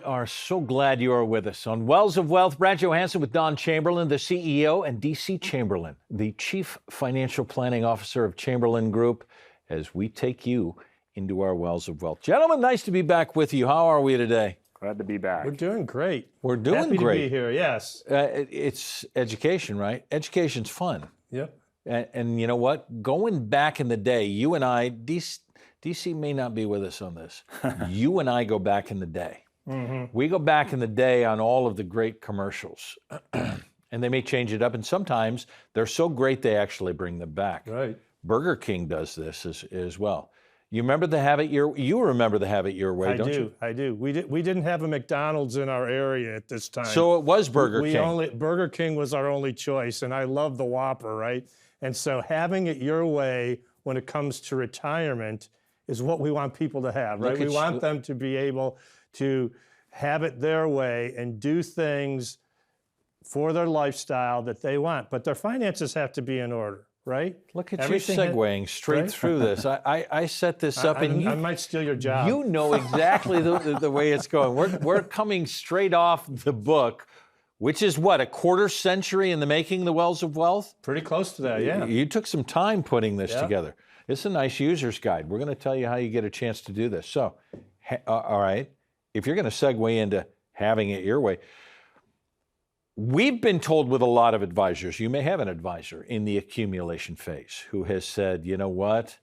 are so glad you are with us. On Wells of Wealth, Brad Johansen with Don Chamberlin, the CEO, and DC Chamberlin, the Chief Financial Planning Officer of Chamberlin Group, as we take you into our Wells of Wealth. Gentlemen, nice to be back with you. How are we today? Glad to be back. We're doing great. We're doing Happy great. to be here, yes. It's education, right? Education's fun. Yep. And you know what? Going back in the day, you and I, DC may not be with us on this. You and I go back in the day. Mm-hmm. We go back in the day on all of the great commercials. And they may change it up. And sometimes they're so great they actually bring them back. Right. Burger King does this as well. You remember the Have It Your Way, don't you? I do. We didn't have a McDonald's in our area at this time. So it was Burger King. Burger King was our only choice, and I love the Whopper, right? And so having it your way when it comes to retirement is what we want people to have, right? We want them to be able to have it their way and do things for their lifestyle that they want, but their finances have to be in order, right? Look at you segueing straight through this. I set this up, and I might steal your job. You know exactly the way it's going. We're coming straight off the book, which is what, a quarter century in the making, the Wells of Wealth? Pretty close to that, yeah. You took some time putting this together. It's a nice user's guide. We're going to tell you how you get a chance to do this. So, all right, if you're going to segue into having it your way, we've been told with a lot of advisors, you may have an advisor in the accumulation phase who has said, you know what,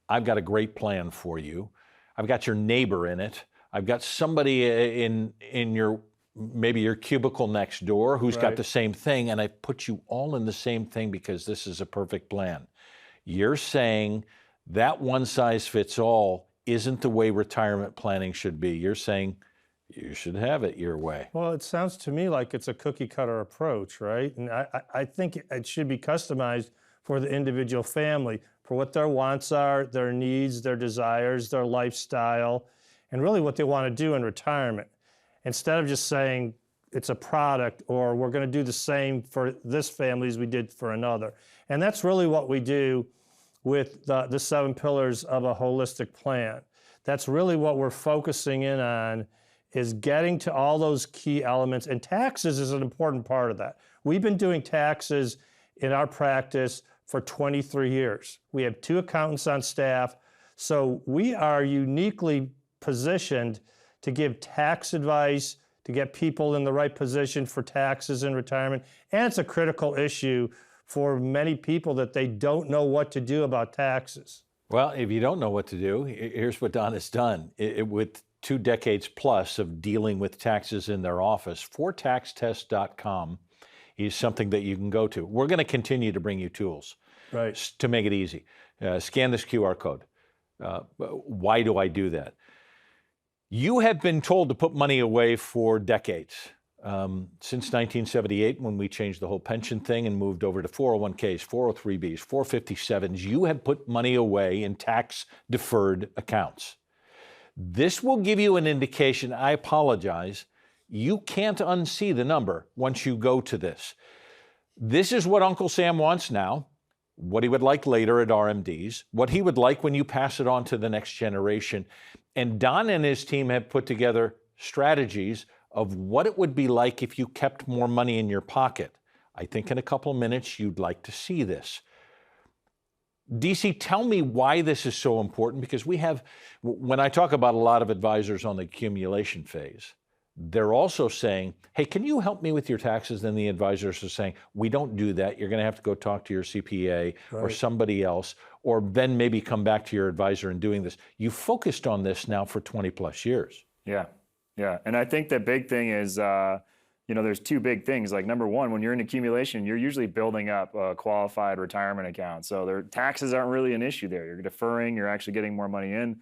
I've got a great plan for you. I've got your neighbor in it. I've got somebody in your, maybe your cubicle next door who's got the same thing, and I put you all in the same thing because this is a perfect plan. You're saying that one size fits all isn't the way retirement planning should be. You're saying you should have it your way. Well, it sounds to me like it's a cookie cutter approach, right? And I think it should be customized for the individual family, for what their wants are, their needs, their desires, their lifestyle, and really what they want to do in retirement. Instead of just saying it's a product or we're going to do the same for this family as we did for another. And that's really what we do with the 7 pillars of a holistic plan. That's really what we're focusing in on, is getting to all those key elements, and taxes is an important part of that. We've been doing taxes in our practice for 23 years. We have 2 accountants on staff, so we are uniquely positioned to give tax advice, to get people in the right position for taxes in retirement, and it's a critical issue for many people that they don't know what to do about taxes. Well, if you don't know what to do, here's what Don has done. With 2 decades plus of dealing with taxes in their office, 4taxtest.com is something that you can go to. We're going to continue to bring you tools to make it easy. Scan this QR code. Why do I do that? You have been told to put money away for decades. Since 1978, when we changed the whole pension thing and moved over to 401ks, 403bs, 457s, you have put money away in tax-deferred accounts. This will give you an indication. I apologize. You can't unsee the number once you go to this. This is what Uncle Sam wants now, what he would like later at RMDs, what he would like when you pass it on to the next generation. And Don and his team have put together strategies of what it would be like if you kept more money in your pocket. I think in a couple of minutes you'd like to see this. DC, tell me why this is so important, because when I talk about a lot of advisors on the accumulation phase, they're also saying, hey, can you help me with your taxes? Then the advisors are saying, we don't do that. You're going to have to go talk to your CPA or somebody else, or then maybe come back to your advisor and doing this. You focused on this now for 20 plus years. Yeah. And I think the big thing is, there's 2 big things. Like, number one, when you're in accumulation, you're usually building up a qualified retirement account. So their taxes aren't really an issue there. You're deferring, you're actually getting more money in.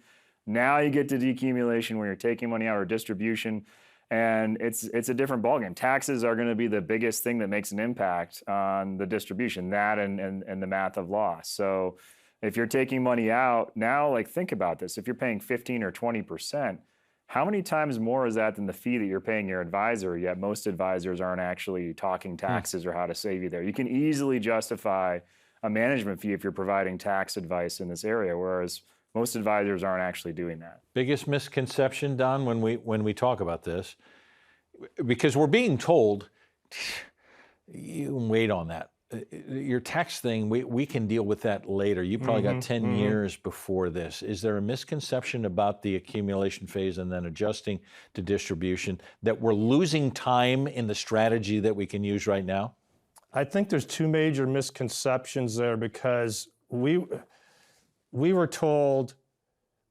Now you get to decumulation where you're taking money out or distribution, and it's a different ballgame. Taxes are going to be the biggest thing that makes an impact on the distribution, that and the math of loss. So if you're taking money out now, like, think about this. If you're paying 15 or 20%, how many times more is that than the fee that you're paying your advisor? Yet most advisors aren't actually talking taxes or how to save you there. You can easily justify a management fee if you're providing tax advice in this area, whereas most advisors aren't actually doing that. Biggest misconception, Don, when we talk about this, because we're being told, you can wait on that. Your tax thing, we can deal with that later. You probably got 10 years before this. Is there a misconception about the accumulation phase and then adjusting to distribution that we're losing time in the strategy that we can use right now? I think there's two major misconceptions there, because we were told,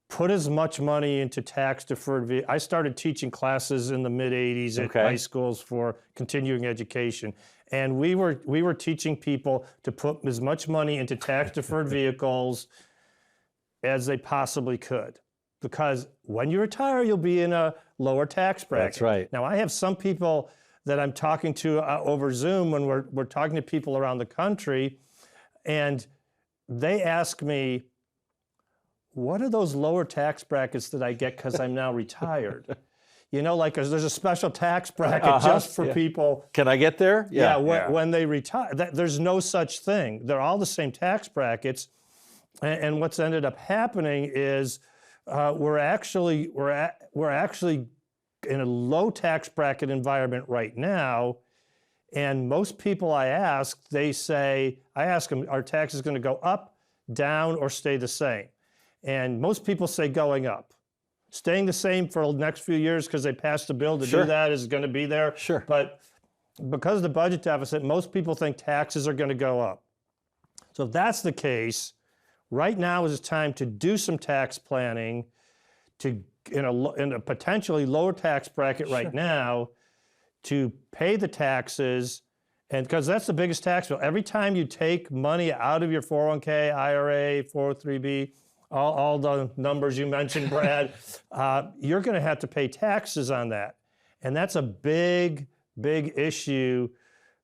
put as much money into tax-deferred. I started teaching classes in the mid-'80s at high schools for continuing education. And we were teaching people to put as much money into tax-deferred vehicles as they possibly could. Because when you retire, you'll be in a lower tax bracket. That's right. Now, I have some people that I'm talking to over Zoom when we're talking to people around the country, and they ask me, what are those lower tax brackets that I get because I'm now retired? You know, like there's a special tax bracket just for people. Can I get there? Yeah, when they retire. There's no such thing. They're all the same tax brackets. And what's ended up happening is we're actually in a low tax bracket environment right now. And most people I ask, I ask them, are taxes going to go up, down, or stay the same? And most people say going up. Staying the same for the next few years because they passed a bill to do that is going to be there. Sure. But because of the budget deficit, most people think taxes are going to go up. So if that's the case, right now is the time to do some tax planning in a potentially lower tax bracket right now to pay the taxes. And because that's the biggest tax bill. Every time you take money out of your 401k, IRA, 403b, all the numbers you mentioned, Brad, you're going to have to pay taxes on that. And that's a big, big issue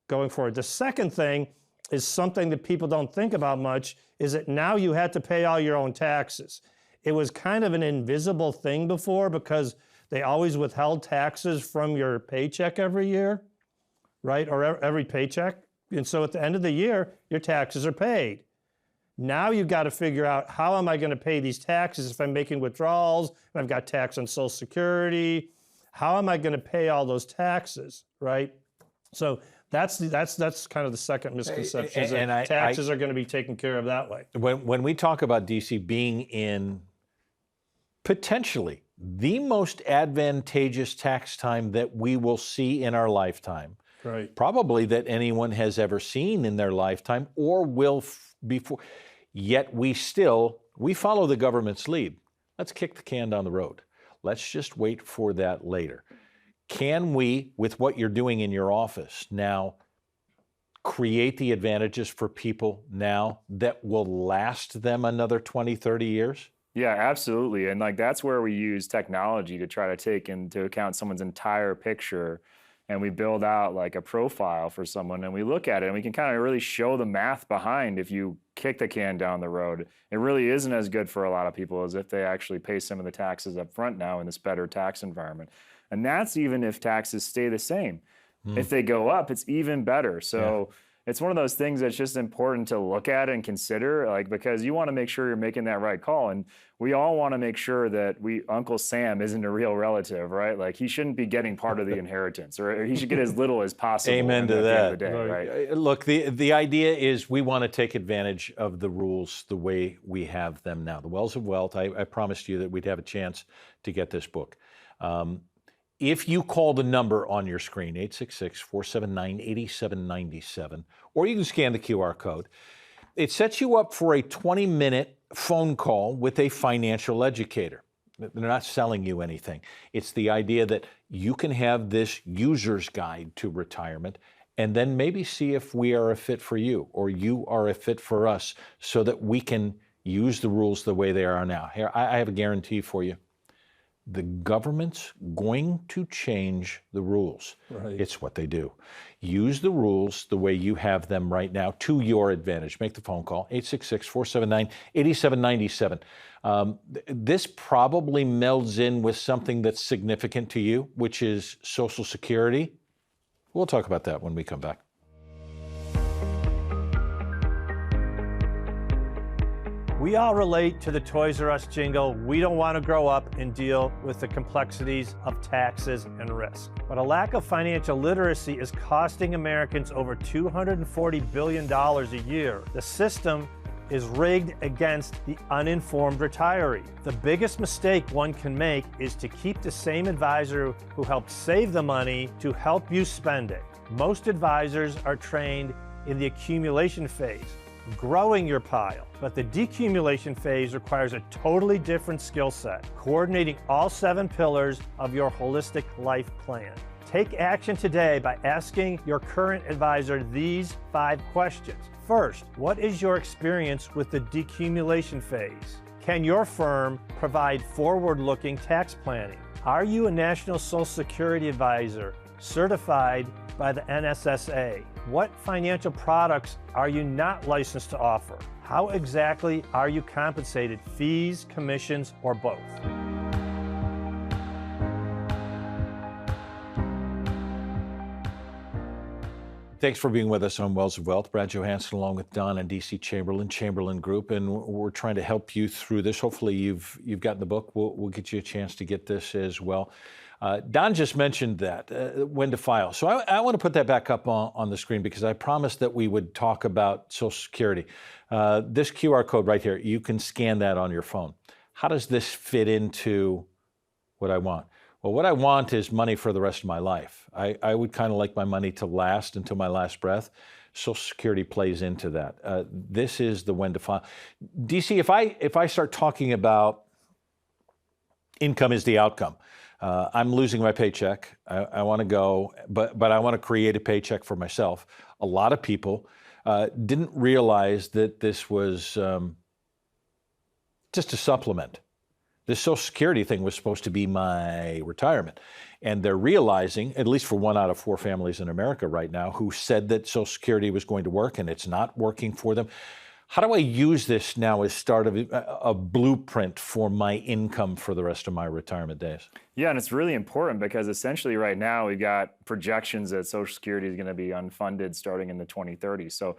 going forward. The second thing is something that people don't think about much, is that now you have to pay all your own taxes. It was kind of an invisible thing before because they always withheld taxes from your paycheck every year, right? Or every paycheck. And so at the end of the year, your taxes are paid. Now you've got to figure out, how am I going to pay these taxes if I'm making withdrawals and I've got tax on Social Security? How am I going to pay all those taxes, right? So that's kind of the second misconception. Taxes are going to be taken care of that way. When we talk about DC being in potentially the most advantageous tax time that we will see in our lifetime, right? Probably that anyone has ever seen in their lifetime or will before, yet we follow the government's lead. Let's kick the can down the road. Let's just wait for that later. Can we, with what you're doing in your office now, create the advantages for people now that will last them another 20, 30 years? Yeah, absolutely. And that's where we use technology to try to take into account someone's entire picture. And we build out a profile for someone, and we look at it, and we can kind of really show the math behind if you kick the can down the road. It really isn't as good for a lot of people as if they actually pay some of the taxes up front now in this better tax environment. And that's even if taxes stay the same. If they go up, it's even better. So it's one of those things that's just important to look at and consider, because you want to make sure you're making that right call. And we all want to make sure that Uncle Sam isn't a real relative, right? He shouldn't be getting part of the inheritance, or he should get as little as possible. Amen to that. At the end of the day, right? Look, the idea is we want to take advantage of the rules the way we have them now. The Wells of Wealth, I promised you that we'd have a chance to get this book. If you call the number on your screen, 866-479-8797, or you can scan the QR code, it sets you up for a 20-minute phone call with a financial educator. They're not selling you anything. It's the idea that you can have this user's guide to retirement and then maybe see if we are a fit for you or you are a fit for us so that we can use the rules the way they are now. Here, I have a guarantee for you. The government's going to change the rules. Right. It's what they do. Use the rules the way you have them right now to your advantage. Make the phone call, 866-479-8797. This probably melds in with something that's significant to you, which is Social Security. We'll talk about that when we come back. We all relate to the Toys R Us jingle, we don't want to grow up and deal with the complexities of taxes and risk. But a lack of financial literacy is costing Americans over $240 billion a year. The system is rigged against the uninformed retiree. The biggest mistake one can make is to keep the same advisor who helped save the money to help you spend it. Most advisors are trained in the accumulation phase, growing your pile. But the decumulation phase requires a totally different skill set, coordinating all 7 pillars of your holistic life plan. Take action today by asking your current advisor these 5 questions. First, what is your experience with the decumulation phase? Can your firm provide forward-looking tax planning? Are you a National Social Security advisor certified by the NSSA? What financial products are you not licensed to offer? How exactly are you compensated? Fees, commissions, or both? Thanks for being with us on Wells of Wealth. Brad Johansen along with Don and DC Chamberlin, Chamberlin Group, and we're trying to help you through this. Hopefully you've gotten the book. We'll get you a chance to get this as well. Don just mentioned that, when to file. So I want to put that back up on the screen because I promised that we would talk about Social Security. This QR code right here, you can scan that on your phone. How does this fit into what I want? Well, what I want is money for the rest of my life. I would kind of like my money to last until my last breath. Social Security plays into that. This is the when to file. DC, if I start talking about income is the outcome, I'm losing my paycheck. I want to go, but I want to create a paycheck for myself. A lot of people didn't realize that this was just a supplement. This Social Security thing was supposed to be my retirement. And they're realizing, at least for 1 out of 4 families in America right now, who said that Social Security was going to work and it's not working for them. How do I use this now as start of a blueprint for my income for the rest of my retirement days? Yeah, and it's really important because essentially right now we've got projections that Social Security is going to be unfunded starting in the 2030s. So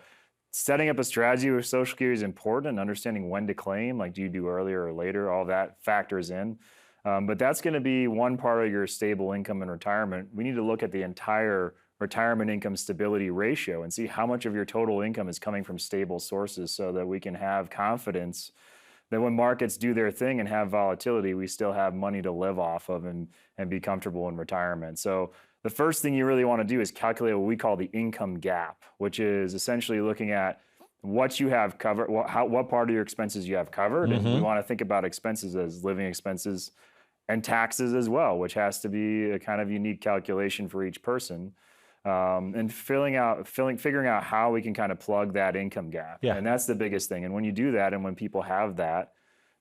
setting up a strategy with Social Security is important, and understanding when to claim, like do you do earlier or later, all that factors in. But that's going to be one part of your stable income in retirement. We need to look at the entire retirement income stability ratio and see how much of your total income is coming from stable sources so that we can have confidence that when markets do their thing and have volatility, we still have money to live off of and be comfortable in retirement. So the first thing you really want to do is calculate what we call the income gap, which is essentially looking at what you have covered, what part of your expenses you have covered. Mm-hmm. And we want to think about expenses as living expenses and taxes as well, which has to be a kind of unique calculation for each person. And figuring out how we can kind of plug that income gap. Yeah. And that's the biggest thing. And when you do that, and when people have that,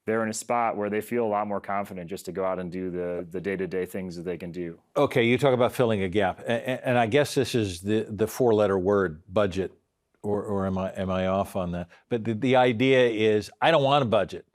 they're in a spot where they feel a lot more confident just to go out and do the day-to-day things that they can do. Okay, you talk about filling a gap, and I guess this is the 4-letter word, budget, or am I off on that? But the idea is I don't want a budget.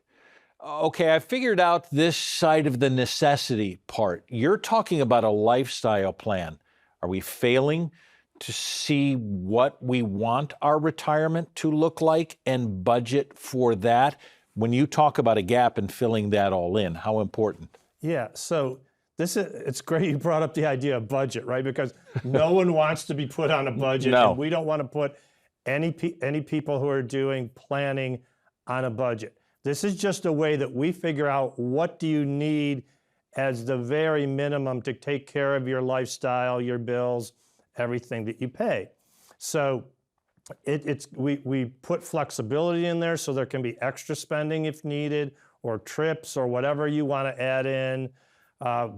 Okay, I figured out this side of the necessity part. You're talking about a lifestyle plan. Are we failing to see what we want our retirement to look like and budget for that? When you talk about a gap and filling that all in, how important? Yeah, so it's great you brought up the idea of budget, right? Because no one wants to be put on a budget. No. And we don't want to put any people who are doing planning on a budget. This is just a way that we figure out what do you need as the very minimum to take care of your lifestyle, your bills, everything that you pay. So we put flexibility in there so there can be extra spending if needed, or trips, or whatever you want to add in,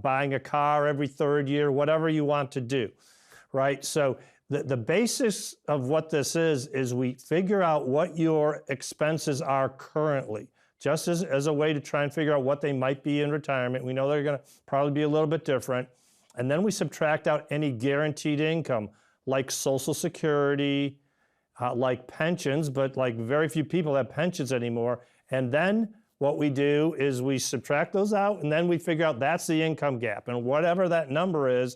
buying a car every 3rd year, whatever you want to do, right? So the basis of what this is we figure out what your expenses are currently, just as a way to try and figure out what they might be in retirement. We know they're going to probably be a little bit different. And then we subtract out any guaranteed income, like Social Security, like pensions, but like very few people have pensions anymore. And then what we do is we subtract those out, and then we figure out that's the income gap. And whatever that number is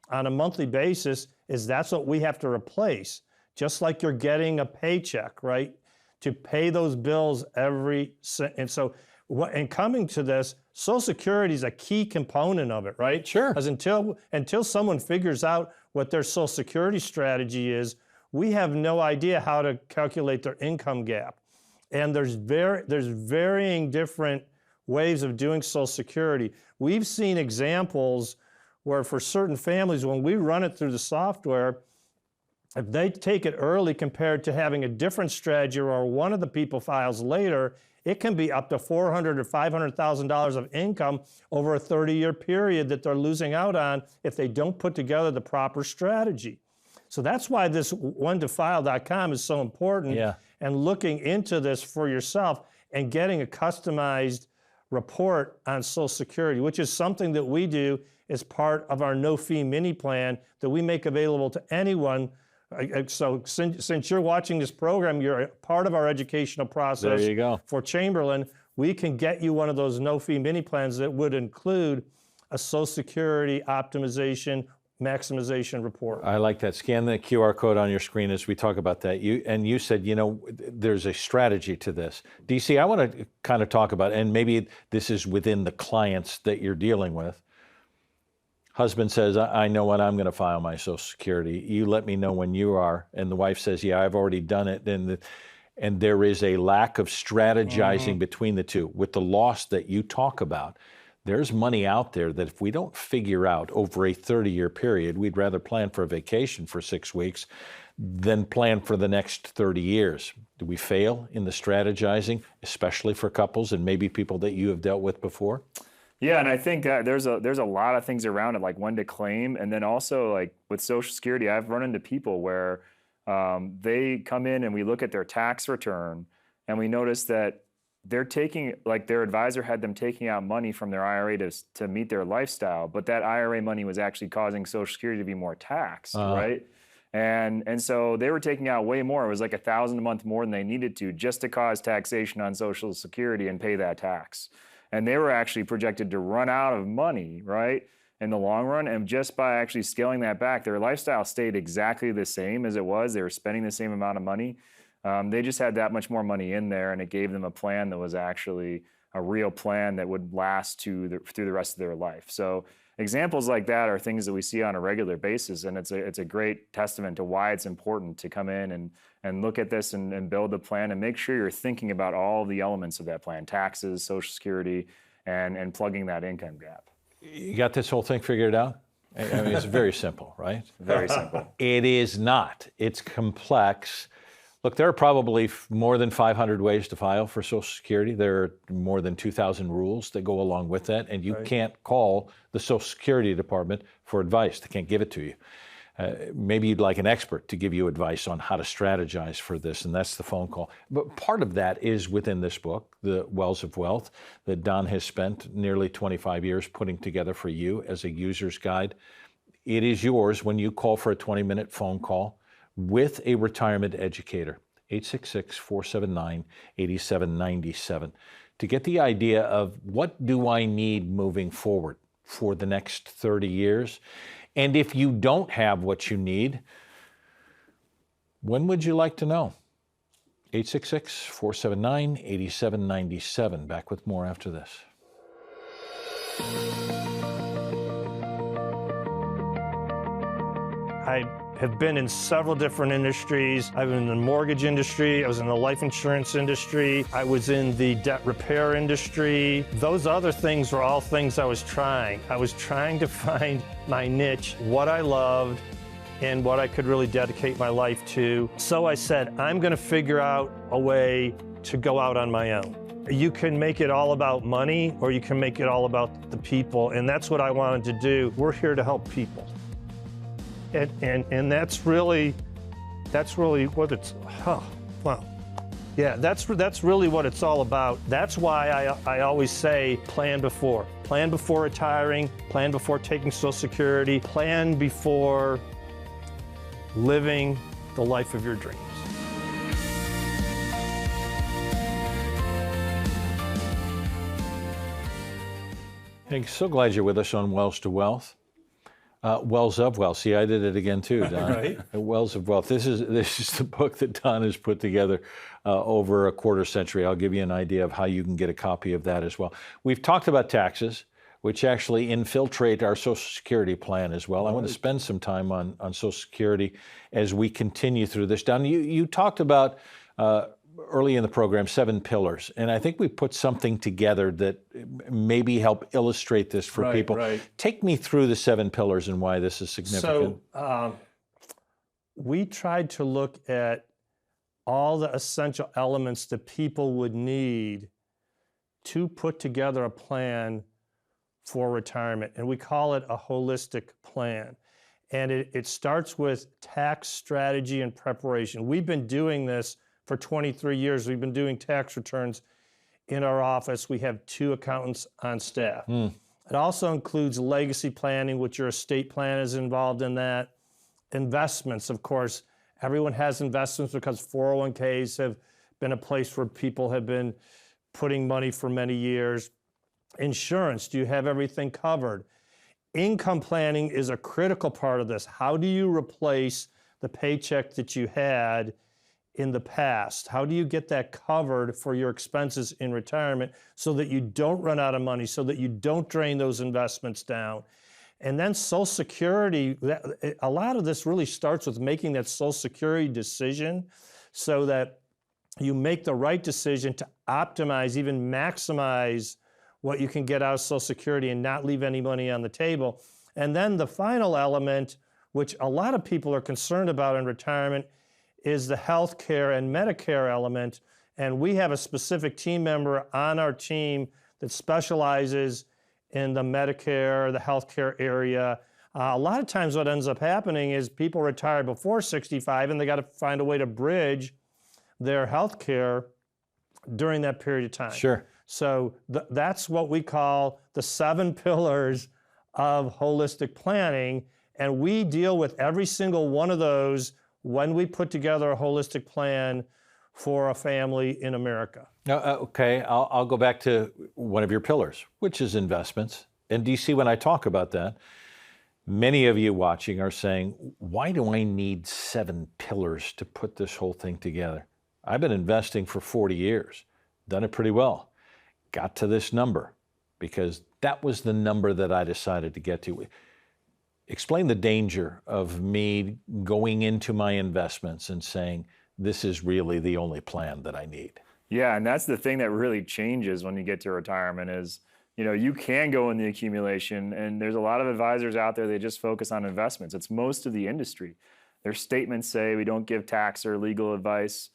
on a monthly basis, that's what we have to replace. Just like you're getting a paycheck, right? to pay those bills and so and coming to this, Social Security is a key component of it, right? Sure. Because until someone figures out what their Social Security strategy is, we have no idea how to calculate their income gap. And there's varying different ways of doing Social Security. We've seen examples where for certain families, when we run it through the software, if they take it early compared to having a different strategy or one of the people files later, it can be up to $400,000 or $500,000 of income over a 30-year period that they're losing out on if they don't put together the proper strategy. So that's why this onetofile.com is so important. Yeah. And looking into this for yourself and getting a customized report on Social Security, which is something that we do as part of our no-fee mini plan that we make available to anyone. So since you're watching this program, you're a part of our educational process. There you go. For Chamberlin, we can get you one of those no-fee mini plans that would include a Social Security optimization maximization report. I like that. Scan the QR code on your screen as we talk about that. You said, there's a strategy to this. DC, I want to kind of talk about, and maybe this is within the clients that you're dealing with. Husband says, I know when I'm going to file my Social Security. You let me know when you are. And the wife says, yeah, I've already done it. And there is a lack of strategizing between the two. With the loss that you talk about, there's money out there that if we don't figure out over a 30-year period, we'd rather plan for a vacation for 6 weeks than plan for the next 30 years. Do we fail in the strategizing, especially for couples and maybe people that you have dealt with before? Yeah, and I think there's a lot of things around it, like when to claim, and then also like with Social Security, I've run into people where they come in and we look at their tax return and we notice that they're taking, like their advisor had them taking out money from their IRA to meet their lifestyle, but that IRA money was actually causing Social Security to be more taxed, right? And so they were taking out way more. It was like $1,000 a month more than they needed to just to cause taxation on Social Security and pay that tax. And they were actually projected to run out of money, right, in the long run. And just by actually scaling that back, their lifestyle stayed exactly the same as it was. They were spending the same amount of money. They just had that much more money in there, and it gave them a plan that was actually a real plan that would last through the rest of their life. So examples like that are things that we see on a regular basis, and it's a great testament to why it's important to come in and look at this and build a plan and make sure you're thinking about all the elements of that plan, taxes, Social Security, and plugging that income gap. You got this whole thing figured out? I mean, it's very simple, right? Very simple. It is not. It's complex. Look, there are probably more than 500 ways to file for Social Security. There are more than 2,000 rules that go along with that, and you can't call the Social Security Department for advice. They can't give it to you. Maybe you'd like an expert to give you advice on how to strategize for this, and that's the phone call. But part of that is within this book, The Wells of Wealth, that Don has spent nearly 25 years putting together for you as a user's guide. It is yours when you call for a 20-minute phone call with a retirement educator, 866-479-8797, to get the idea of what do I need moving forward for the next 30 years. And if you don't have what you need, when would you like to know? 866-479-8797. Back with more after this. I have been in several different industries. I've been in the mortgage industry. I was in the life insurance industry. I was in the debt repair industry. Those other things were all things I was trying. I was trying to find my niche, what I loved, and what I could really dedicate my life to. So I said, I'm going to figure out a way to go out on my own. You can make it all about money, or you can make it all about the people, and that's what I wanted to do. We're here to help people. And that's really what it's, wow. Yeah, that's really what it's all about. That's why I always say plan before. Plan before retiring, plan before taking Social Security, plan before living the life of your dreams. Hey, so glad you're with us on Wells to Wealth. Wells of Wealth. See, I did it again too, Don. Right. Wells of Wealth. This is the book that Don has put together over a quarter century. I'll give you an idea of how you can get a copy of that as well. We've talked about taxes, which actually infiltrate our Social Security plan as well. I want to spend some time on Social Security as we continue through this. Don, you talked about early in the program 7 pillars, and I think we put something together that maybe help illustrate this for people. Right. Take me through the 7 pillars and why this is significant. So we tried to look at all the essential elements that people would need to put together a plan for retirement, and we call it a holistic plan. And it starts with tax strategy and preparation. We've been doing this for 23 years. We've been doing tax returns in our office. We have 2 accountants on staff. It also includes legacy planning, which your estate plan is involved in that. Investments, of course. Everyone has investments because 401ks have been a place where people have been putting money for many years. Insurance, do you have everything covered? Income planning is a critical part of this. How do you replace the paycheck that you had in the past? How do you get that covered for your expenses in retirement so that you don't run out of money, so that you don't drain those investments down? And then Social Security, a lot of this really starts with making that Social Security decision so that you make the right decision to optimize, even maximize what you can get out of Social Security and not leave any money on the table. And then the final element, which a lot of people are concerned about in retirement, is the health care and Medicare element. And we have a specific team member on our team that specializes in the Medicare, the healthcare area. A lot of times what ends up happening is people retire before 65 and they got to find a way to bridge their health care during that period of time. Sure. So that's what we call the 7 pillars of holistic planning. And we deal with every single one of those when we put together a holistic plan for a family in America. Okay, I'll go back to one of your pillars, which is investments. And DC, when I talk about that, many of you watching are saying, why do I need 7 pillars to put this whole thing together? I've been investing for 40 years, done it pretty well. Got to this number because that was the number that I decided to get to. Explain the danger of me going into my investments and saying, this is really the only plan that I need. Yeah, and that's the thing that really changes when you get to retirement is, you can go in the accumulation, and there's a lot of advisors out there that just focus on investments. It's most of the industry. Their statements say we don't give tax or legal advice.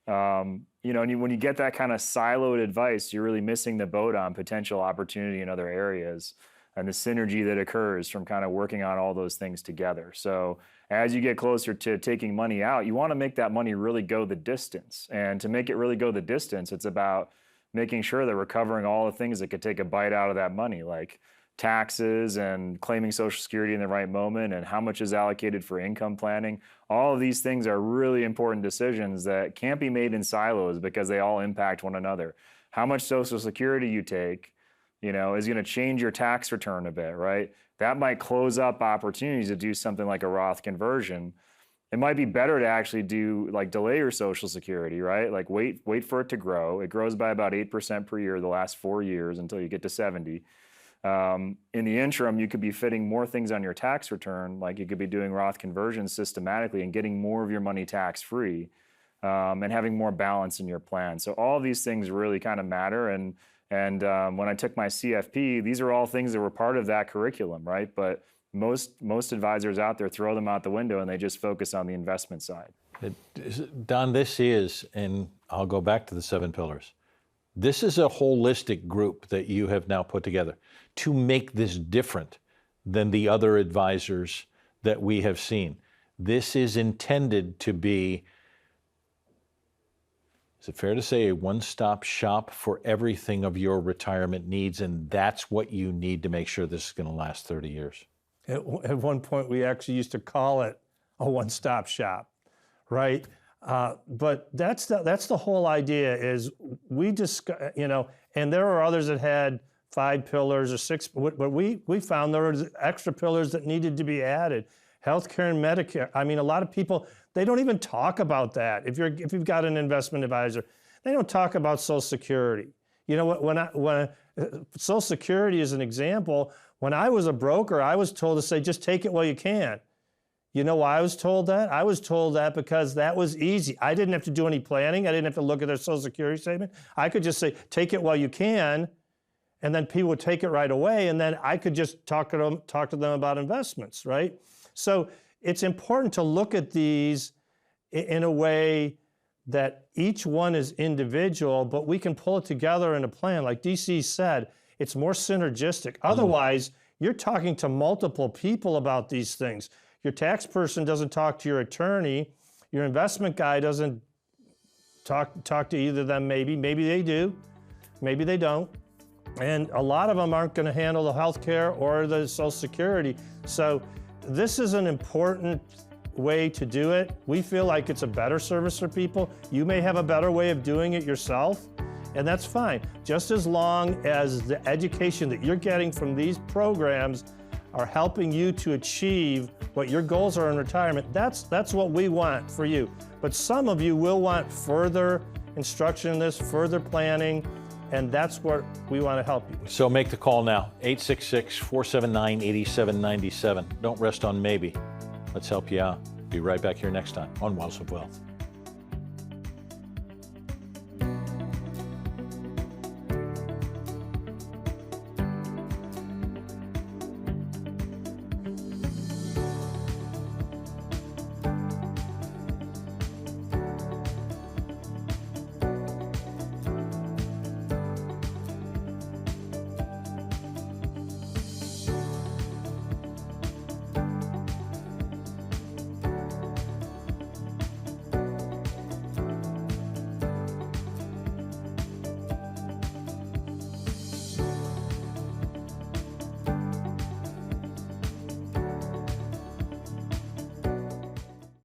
And when you get that kind of siloed advice, you're really missing the boat on potential opportunity in other areas and the synergy that occurs from kind of working on all those things together. So as you get closer to taking money out, you want to make that money really go the distance. And to make it really go the distance, it's about making sure that we're covering all the things that could take a bite out of that money, like taxes and claiming Social Security in the right moment and how much is allocated for income planning. All of these things are really important decisions that can't be made in silos because they all impact one another. How much Social Security you take, is going to change your tax return a bit, right? That might close up opportunities to do something like a Roth conversion. It might be better to actually delay your Social Security, right? Like wait for it to grow. It grows by about 8% per year the last 4 years until you get to 70. In the interim, you could be fitting more things on your tax return, like you could be doing Roth conversions systematically and getting more of your money tax-free and having more balance in your plan. So all of these things really kind of matter. And when I took my CFP, these are all things that were part of that curriculum, right? But most advisors out there throw them out the window and they just focus on the investment side. Don, this is, and I'll go back to the 7 pillars. This is a holistic group that you have now put together to make this different than the other advisors that we have seen. This is intended to be, is it fair to say, a one-stop shop for everything of your retirement needs, and that's what you need to make sure this is going to last 30 years? At one point, we actually used to call it a one-stop shop, right? But that's the whole idea is we just, and there are others that had 5 pillars or 6, but we found there were extra pillars that needed to be added. Healthcare and Medicare. I mean, a lot of people, they don't even talk about that. If you've got an investment advisor, they don't talk about Social Security. You know, when Social Security is an example, when I was a broker, I was told to say, just take it while you can. You know why I was told that? I was told that because that was easy. I didn't have to do any planning. I didn't have to look at their Social Security statement. I could just say, take it while you can, and then people would take it right away, and then I could just talk to them about investments, right? So it's important to look at these in a way that each one is individual, but we can pull it together in a plan. Like DC said, it's more synergistic. Otherwise, you're talking to multiple people about these things. Your tax person doesn't talk to your attorney. Your investment guy doesn't talk to either of them, maybe. Maybe they do, maybe they don't. And a lot of them aren't going to handle the healthcare or the Social Security. So this is an important way to do it. We feel like it's a better service for people. You may have a better way of doing it yourself, and that's fine. Just as long as the education that you're getting from these programs are helping you to achieve what your goals are in retirement, that's what we want for you. But some of you will want further instruction in this, further planning, and that's what we want to help you with. So make the call now, 866-479-8797. Don't rest on maybe. Let's help you out. Be right back here next time on Wealth of Wealth.